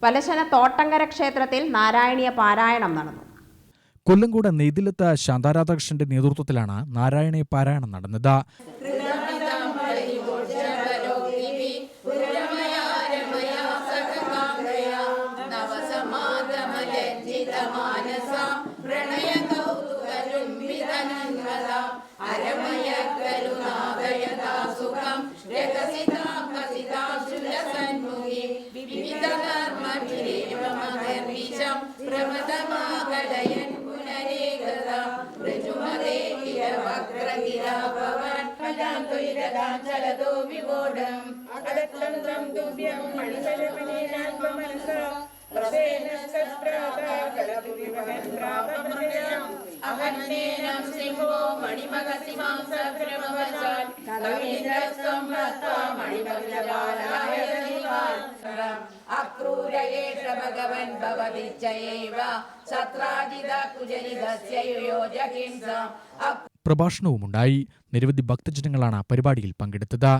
വലശന തോട്ടങ്കര ക്ഷേത്രത്തിൽ നാരായണീയ പാരായണം നടന്നു. കൊല്ലങ്കോട് നെയ്തിലത്ത് ശാന്താരാധാകൃഷ്ണന്റെ നേതൃത്വത്തിലാണ് നാരായണീയ പാരായണം നടന്നത്. പ്രഭാഷണവുമുണ്ടായി. നിരവധി ഭക്തജനങ്ങളാണ് പരിപാടിയിൽ പങ്കെടുത്തത്.